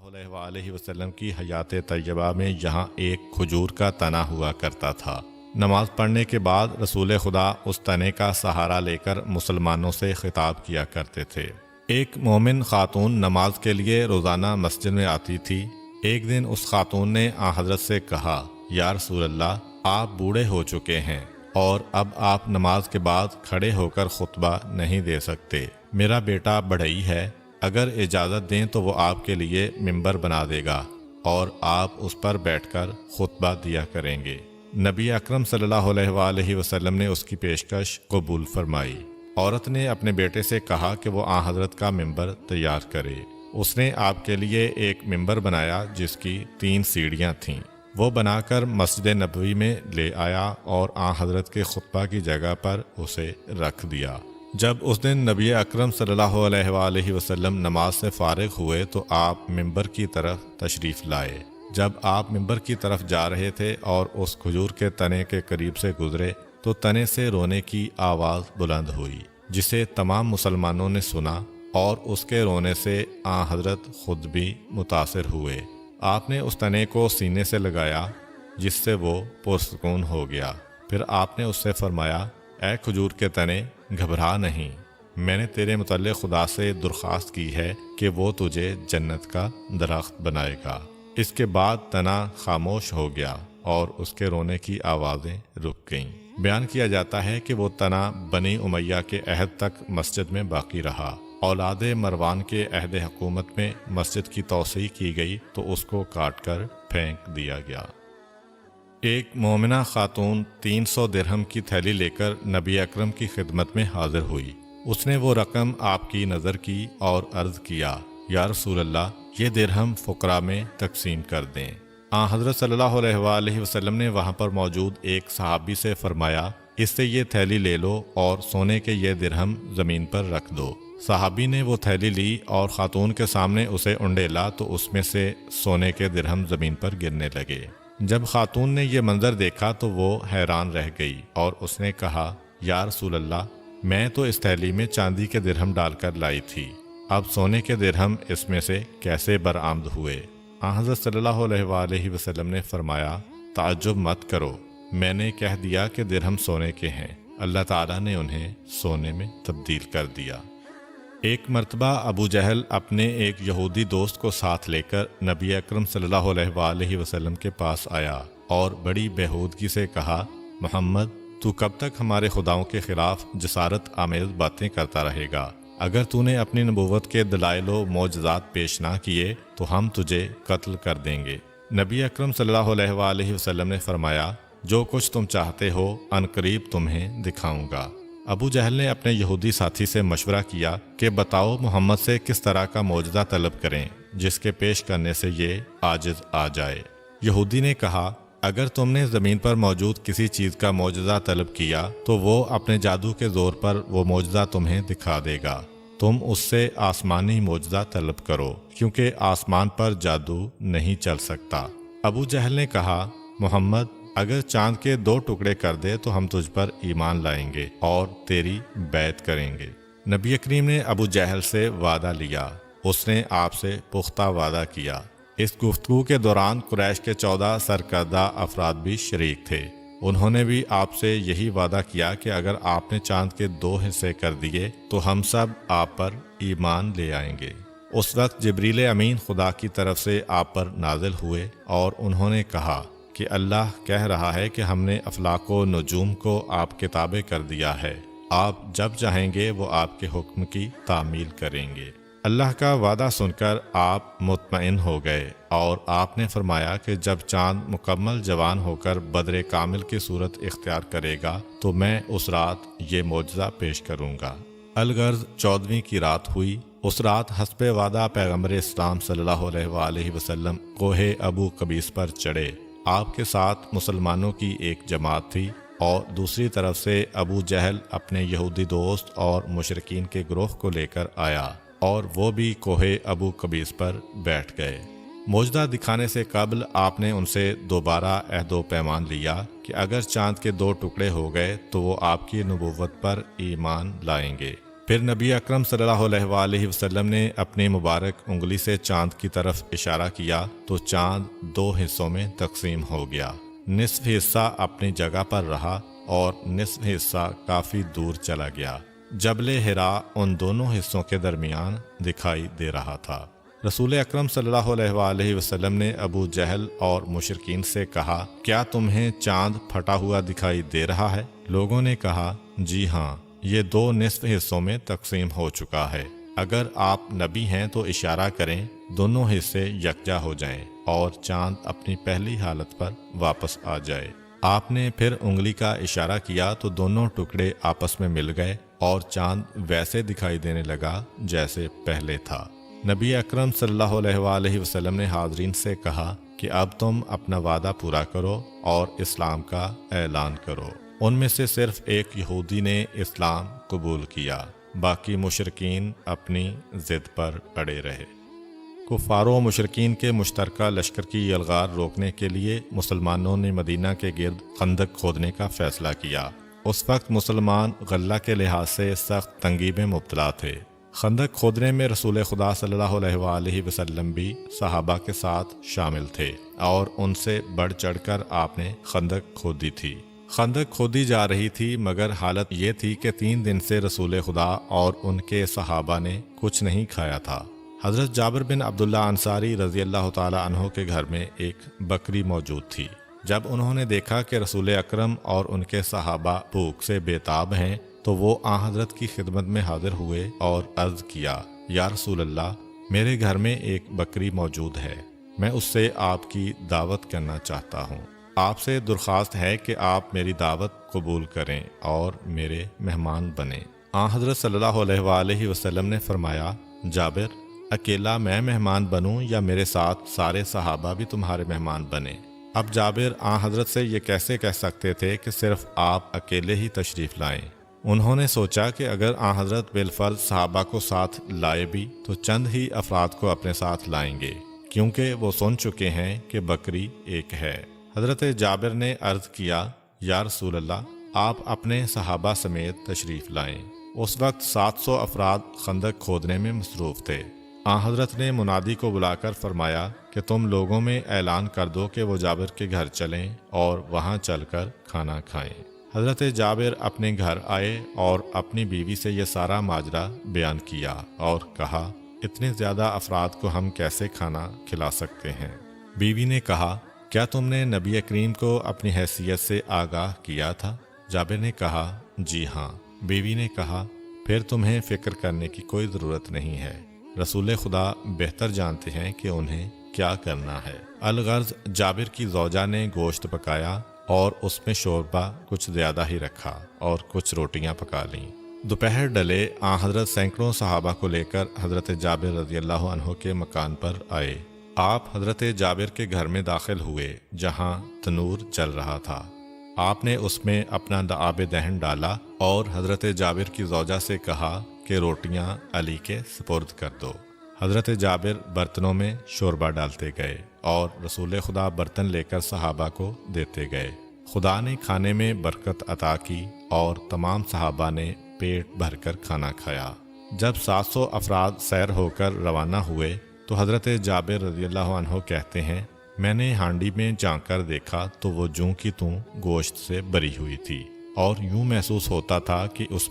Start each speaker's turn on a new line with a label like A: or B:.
A: علیہ وآلہ وسلم کی حیات طیبہ میں یہاں ایک کھجور کا تنا ہوا کرتا تھا۔ نماز پڑھنے کے بعد رسول خدا اس تنے کا سہارا لے کر مسلمانوں سے خطاب کیا کرتے تھے۔ ایک مومن خاتون نماز کے لیے روزانہ مسجد میں آتی تھی۔ ایک دن اس خاتون نے آن حضرت سے کہا، یا رسول اللہ، آپ بوڑھے ہو چکے ہیں اور اب آپ نماز کے بعد کھڑے ہو کر خطبہ نہیں دے سکتے۔ میرا بیٹا بڑھئی ہے، اگر اجازت دیں تو وہ آپ کے لیے ممبر بنا دے گا اور آپ اس پر بیٹھ کر خطبہ دیا کریں گے۔ نبی اکرم صلی اللہ علیہ وآلہ وسلم نے اس کی پیشکش قبول فرمائی۔ عورت نے اپنے بیٹے سے کہا کہ وہ آن حضرت کا ممبر تیار کرے۔ اس نے آپ کے لیے ایک ممبر بنایا جس کی 3 سیڑھیاں تھیں۔ وہ بنا کر مسجد نبوی میں لے آیا اور آن حضرت کے خطبہ کی جگہ پر اسے رکھ دیا۔ جب اس دن نبی اکرم صلی اللہ علیہ وآلہ وسلم نماز سے فارغ ہوئے تو آپ ممبر کی طرف تشریف لائے۔ جب آپ ممبر کی طرف جا رہے تھے اور اس کھجور کے تنے کے قریب سے گزرے تو تنے سے رونے کی آواز بلند ہوئی، جسے تمام مسلمانوں نے سنا اور اس کے رونے سے آن حضرت خود بھی متاثر ہوئے۔ آپ نے اس تنے کو سینے سے لگایا جس سے وہ پرسکون ہو گیا۔ پھر آپ نے اس سے فرمایا، اے کھجور کے تنے، گھبرا نہیں، میں نے تیرے متعلق خدا سے درخواست کی ہے کہ وہ تجھے جنت کا درخت بنائے گا۔ اس کے بعد تنا خاموش ہو گیا اور اس کے رونے کی آوازیں رک گئیں۔ بیان کیا جاتا ہے کہ وہ تنا بنی امیہ کے عہد تک مسجد میں باقی رہا۔ اولاد مروان کے عہد حکومت میں مسجد کی توسیع کی گئی تو اس کو کاٹ کر پھینک دیا گیا۔ ایک مومنہ خاتون 300 درہم کی تھیلی لے کر نبی اکرم کی خدمت میں حاضر ہوئی۔ اس نے وہ رقم آپ کی نظر کی اور عرض کیا، یا رسول اللہ، یہ درہم فقراء میں تقسیم کر دیں۔ آن حضرت صلی اللہ علیہ وآلہ وسلم نے وہاں پر موجود ایک صحابی سے فرمایا، اس سے یہ تھیلی لے لو اور سونے کے یہ درہم زمین پر رکھ دو۔ صحابی نے وہ تھیلی لی اور خاتون کے سامنے اسے انڈیلا تو اس میں سے سونے کے درہم زمین پر گرنے لگے۔ جب خاتون نے یہ منظر دیکھا تو وہ حیران رہ گئی اور اس نے کہا، یا رسول اللہ، میں تو اس تھیلی میں چاندی کے درہم ڈال کر لائی تھی، اب سونے کے درہم اس میں سے کیسے برآمد ہوئے؟ آن حضرت صلی اللہ علیہ وآلہ وسلم نے فرمایا، تعجب مت کرو، میں نے کہہ دیا کہ درہم سونے کے ہیں، اللہ تعالیٰ نے انہیں سونے میں تبدیل کر دیا۔ ایک مرتبہ ابو جہل اپنے ایک یہودی دوست کو ساتھ لے کر نبی اکرم صلی اللہ علیہ وآلہ وسلم کے پاس آیا اور بڑی بےہودگی سے کہا، محمد، تو کب تک ہمارے خداؤں کے خلاف جسارت آمیز باتیں کرتا رہے گا؟ اگر تو نے اپنی نبوت کے دلائل و معجزات پیش نہ کیے تو ہم تجھے قتل کر دیں گے۔ نبی اکرم صلی اللہ علیہ وآلہ وسلم نے فرمایا، جو کچھ تم چاہتے ہو عنقریب تمہیں دکھاؤں گا۔ ابو جہل نے اپنے یہودی ساتھی سے مشورہ کیا کہ بتاؤ محمد سے کس طرح کا معجزہ طلب کریں جس کے پیش کرنے سے یہ عاجز آ جائے۔ یہودی نے کہا، اگر تم نے زمین پر موجود کسی چیز کا معجزہ طلب کیا تو وہ اپنے جادو کے زور پر وہ معجزہ تمہیں دکھا دے گا۔ تم اس سے آسمانی معجزہ طلب کرو، کیونکہ آسمان پر جادو نہیں چل سکتا۔ ابو جہل نے کہا، محمد، اگر چاند کے 2 ٹکڑے کر دے تو ہم تجھ پر ایمان لائیں گے اور تیری بیعت کریں گے۔ نبی کریم نے ابو جہل سے وعدہ لیا، اس نے آپ سے پختہ وعدہ کیا۔ اس گفتگو کے دوران قریش کے 14 سرکردہ افراد بھی شریک تھے۔ انہوں نے بھی آپ سے یہی وعدہ کیا کہ اگر آپ نے چاند کے 2 حصے کر دیے تو ہم سب آپ پر ایمان لے آئیں گے۔ اس وقت جبریل امین خدا کی طرف سے آپ پر نازل ہوئے اور انہوں نے کہا کہ اللہ کہہ رہا ہے کہ ہم نے افلاک و نجوم کو آپ کے تابع کر دیا ہے، آپ جب چاہیں گے وہ آپ کے حکم کی تعمیل کریں گے۔ اللہ کا وعدہ سن کر آپ مطمئن ہو گئے اور آپ نے فرمایا کہ جب چاند مکمل جوان ہو کر بدر کامل کی صورت اختیار کرے گا تو میں اس رات یہ معجزہ پیش کروں گا۔ الغرض 14ویں کی رات ہوئی۔ اس رات حسب وعدہ پیغمبر اسلام صلی اللہ علیہ وآلہ وسلم کوہ ابو قبیس پر چڑھے۔ آپ کے ساتھ مسلمانوں کی ایک جماعت تھی اور دوسری طرف سے ابو جہل اپنے یہودی دوست اور مشرکین کے گروہ کو لے کر آیا اور وہ بھی کوہ ابو قبیس پر بیٹھ گئے۔ معجزہ دکھانے سے قبل آپ نے ان سے دوبارہ عہد و پیمان لیا کہ اگر چاند کے 2 ٹکڑے ہو گئے تو وہ آپ کی نبوت پر ایمان لائیں گے۔ پھر نبی اکرم صلی اللہ علیہ وآلہ وسلم نے اپنی مبارک انگلی سے چاند کی طرف اشارہ کیا تو چاند 2 حصوں میں تقسیم ہو گیا۔ نصف حصہ اپنی جگہ پر رہا اور نصف حصہ کافی دور چلا گیا۔ جبل حراء ان دونوں حصوں کے درمیان دکھائی دے رہا تھا۔ رسول اکرم صلی اللہ علیہ وآلہ وسلم نے ابو جہل اور مشرکین سے کہا، کیا تمہیں چاند پھٹا ہوا دکھائی دے رہا ہے؟ لوگوں نے کہا، جی ہاں، یہ 2 نصف حصوں میں تقسیم ہو چکا ہے۔ اگر آپ نبی ہیں تو اشارہ کریں، دونوں حصے یکجا ہو جائیں اور چاند اپنی پہلی حالت پر واپس آ جائے۔ آپ نے پھر انگلی کا اشارہ کیا تو دونوں ٹکڑے آپس میں مل گئے اور چاند ویسے دکھائی دینے لگا جیسے پہلے تھا۔ نبی اکرم صلی اللہ علیہ وآلہ وسلم نے حاضرین سے کہا کہ اب تم اپنا وعدہ پورا کرو اور اسلام کا اعلان کرو۔ ان میں سے صرف ایک یہودی نے اسلام قبول کیا، باقی مشرکین اپنی ضد پر اڑے رہے۔ کفار و مشرکین کے مشترکہ لشکر کی یلغار روکنے کے لیے مسلمانوں نے مدینہ کے گرد خندق کھودنے کا فیصلہ کیا۔ اس وقت مسلمان غلہ کے لحاظ سے سخت تنگی میں مبتلا تھے۔ خندق کھودنے میں رسول خدا صلی اللہ علیہ وآلہ وسلم بھی صحابہ کے ساتھ شامل تھے اور ان سے بڑھ چڑھ کر آپ نے خندق کھودی تھی۔ خندق کھودی جا رہی تھی مگر حالت یہ تھی کہ 3 دن سے رسول خدا اور ان کے صحابہ نے کچھ نہیں کھایا تھا۔ حضرت جابر بن عبداللہ انصاری رضی اللہ تعالی عنہ کے گھر میں ایک بکری موجود تھی۔ جب انہوں نے دیکھا کہ رسول اکرم اور ان کے صحابہ بھوک سے بے تاب ہیں تو وہ حضرت کی خدمت میں حاضر ہوئے اور عرض کیا، یا رسول اللہ، میرے گھر میں ایک بکری موجود ہے، میں اس سے آپ کی دعوت کرنا چاہتا ہوں۔ آپ سے درخواست ہے کہ آپ میری دعوت قبول کریں اور میرے مہمان بنیں۔ حضرت صلی اللہ علیہ وآلہ وسلم نے فرمایا، جابر، اکیلا میں مہمان بنوں یا میرے ساتھ سارے صحابہ بھی تمہارے مہمان بنیں؟ اب جابر حضرت سے یہ کیسے کہہ سکتے تھے کہ صرف آپ اکیلے ہی تشریف لائیں؟ انہوں نے سوچا کہ اگر حضرت بالفرض صحابہ کو ساتھ لائے بھی تو چند ہی افراد کو اپنے ساتھ لائیں گے، کیونکہ وہ سن چکے ہیں کہ بکری ایک ہے۔ حضرت جابر نے عرض کیا، یا رسول اللہ، آپ اپنے صحابہ سمیت تشریف لائیں۔ اس وقت 700 افراد خندق کھودنے میں مصروف تھے۔ حضرت نے منادی کو بلا کر فرمایا کہ تم لوگوں میں اعلان کر دو کہ وہ جابر کے گھر چلیں اور وہاں چل کر کھانا کھائیں۔ حضرت جابر اپنے گھر آئے اور اپنی بیوی سے یہ سارا ماجرا بیان کیا اور کہا، اتنے زیادہ افراد کو ہم کیسے کھانا کھلا سکتے ہیں؟ بیوی نے کہا، کیا تم نے نبی کریم کو اپنی حیثیت سے آگاہ کیا تھا؟ جابر نے کہا، جی ہاں۔ بیوی نے کہا، پھر تمہیں فکر کرنے کی کوئی ضرورت نہیں ہے، رسول خدا بہتر جانتے ہیں کہ انہیں کیا کرنا ہے۔ الغرض جابر کی زوجہ نے گوشت پکایا اور اس میں شوربہ کچھ زیادہ ہی رکھا اور کچھ روٹیاں پکا لیں۔ دوپہر ڈلے حضرت سینکڑوں صحابہ کو لے کر حضرت جابر رضی اللہ عنہ کے مکان پر آئے۔ آپ حضرت جابر کے گھر میں داخل ہوئے جہاں تنور جل رہا تھا۔ آپ نے اس میں اپنا آب دہن ڈالا اور حضرت جابر کی زوجہ سے کہا کہ روٹیاں علی کے سپرد کر دو۔ حضرت جابر برتنوں میں شوربہ ڈالتے گئے اور رسول خدا برتن لے کر صحابہ کو دیتے گئے۔ خدا نے کھانے میں برکت عطا کی اور تمام صحابہ نے پیٹ بھر کر کھانا کھایا۔ جب 700 افراد سیر ہو کر روانہ ہوئے تو حضرت جابر رضی اللہ عنہ کہتے ہیں، میں نے ہانڈی میں جھانک کر دیکھا تو وہ جوں کی توں گوشت سے بری ہوئی تھی اور یوں محسوس ہوتا تھا کہ اس